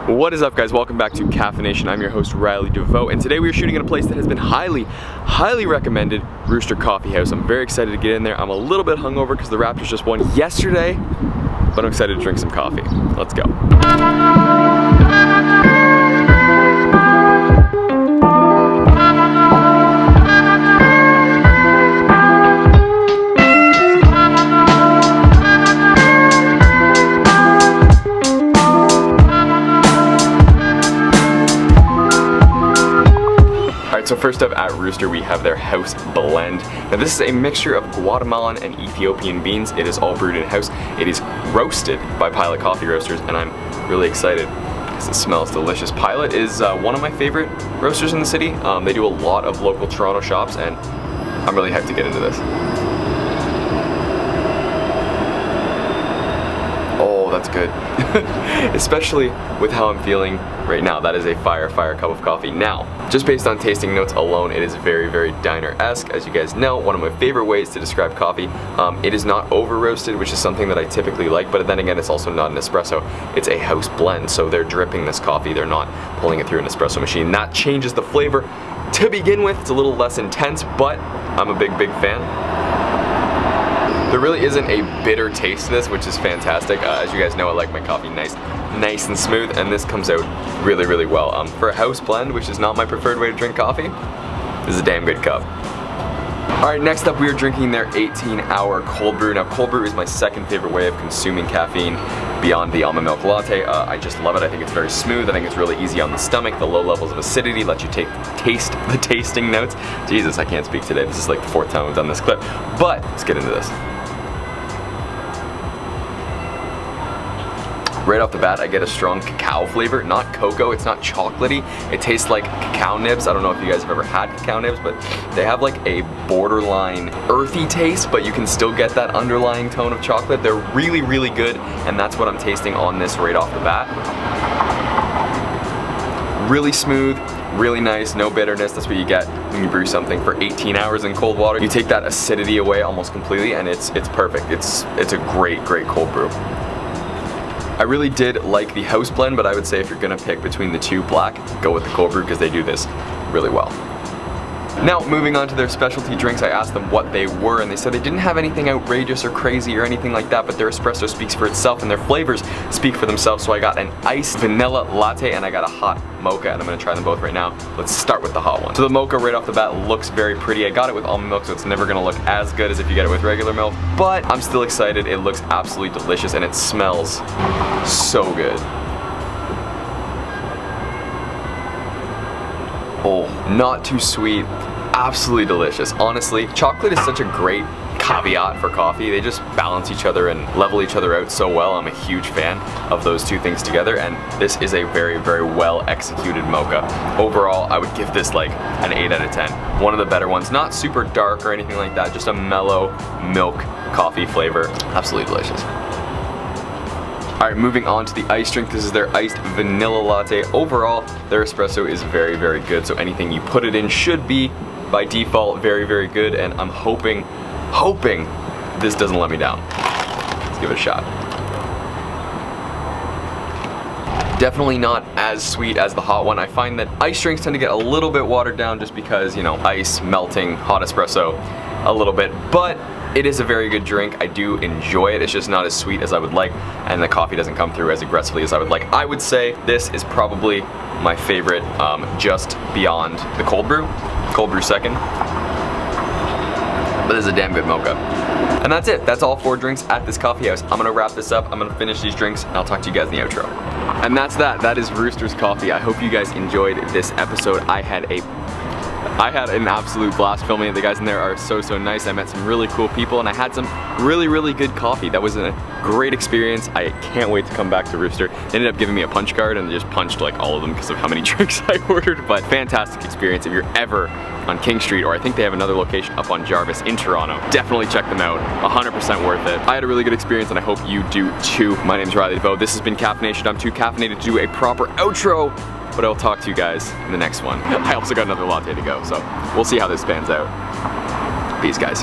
What is up, guys? Welcome back to Caffeination. I'm your host, Riley Deveau, and today we are shooting at a place that has been highly recommended, Rooster Coffeehouse. I'm very excited to get in there. I'm a little bit hungover because the Raptors just won yesterday, but I'm excited to drink some coffee. Let's go. So first up at Rooster, we have their house blend. Now this is a mixture of Guatemalan and Ethiopian beans. It is all brewed in-house. It is roasted by Pilot Coffee Roasters, and I'm really excited because it smells delicious. Pilot is one of my favorite roasters in the city. They do a lot of local Toronto shops, and I'm really hyped to get into this. Oh, that's good. Especially with how I'm feeling right now. That is a fire cup of coffee. Now, just based on tasting notes alone, it is very diner-esque. As you guys know, one of my favorite ways to describe coffee. It is not over-roasted, which is something that I typically like, but then again, it's also not an espresso. It's a house blend, so they're dripping this coffee. They're not pulling it through an espresso machine. That changes the flavor. To begin with, it's a little less intense, but I'm a big fan. There really isn't a bitter taste to this, which is fantastic. As you guys know, I like my coffee nice and smooth, and this comes out really well. For a house blend, which is not my preferred way to drink coffee, this is a damn good cup. Alright, next up we are drinking their 18-hour cold brew. Now, cold brew is my second favorite way of consuming caffeine beyond the almond milk latte. I just love it. I think it's very smooth. I think it's really easy on the stomach. The low levels of acidity let you taste the tasting notes. Jesus, I can't speak today. This is like the fourth time I've done this clip. But let's get into this. Right off the bat, I get a strong cacao flavor, not cocoa, it's not chocolatey. It tastes like cacao nibs. I don't know if you guys have ever had cacao nibs, but they have like a borderline earthy taste, but you can still get that underlying tone of chocolate. They're really good, and that's what I'm tasting on this right off the bat. Really smooth, really nice, no bitterness. That's what you get when you brew something for 18 hours in cold water. You take that acidity away almost completely, and it's perfect. It's a great cold brew. I really did like the house blend, but I would say if you're gonna pick between the two black, go with the cold brew because they do this really well. Now, moving on to their specialty drinks, I asked them what they were, and they said they didn't have anything outrageous or crazy or anything like that, but their espresso speaks for itself and their flavors speak for themselves. So I got an iced vanilla latte and I got a hot mocha, and I'm gonna try them both right now. Let's start with the hot one. So the mocha right off the bat looks very pretty. I got it with almond milk, so it's never gonna look as good as if you get it with regular milk, but I'm still excited. It looks absolutely delicious and it smells so good. Oh, not too sweet, absolutely delicious. Honestly, chocolate is such a great caveat for coffee. They just balance each other and level each other out so well. I'm a huge fan of those two things together, and this is a very well executed mocha. Overall, I would give this like an 8 out of 10. One of the better ones, not super dark or anything like that, just a mellow milk coffee flavor. Absolutely delicious. Alright, moving on to the iced drink. This is their iced vanilla latte. Overall, their espresso is very good, so anything you put it in should be, by default, very good, and I'm hoping this doesn't let me down. Let's give it a shot. Definitely not as sweet as the hot one. I find that iced drinks tend to get a little bit watered down just because, you know, ice, melting, hot espresso, a little bit, but it is a very good drink. I do enjoy it. It's just not as sweet as I would like, and the coffee doesn't come through as aggressively as I would like. I would say this is probably my favorite, just beyond the cold brew. Cold brew second. But this is a damn good mocha. And that's it. That's all 4 drinks at this coffee house. I'm gonna wrap this up. I'm gonna finish these drinks, and I'll talk to you guys in the outro. And that's that. That is Rooster's Coffee. I hope you guys enjoyed this episode. I had an absolute blast filming it. The guys in there are so nice. I met some really cool people, and I had some really good coffee. That was a great experience. I can't wait to come back to Rooster. They ended up giving me a punch card, and they just punched like all of them because of how many drinks I ordered. But fantastic experience. If you're ever on King Street, or I think they have another location up on Jarvis in Toronto, definitely check them out. 100% worth it. I had a really good experience, and I hope you do too. My name's Riley Deveau. This has been Caffeination. I'm too caffeinated to do a proper outro, but I'll talk to you guys in the next one. I also got another latte to go, so we'll see how this pans out. Peace, guys.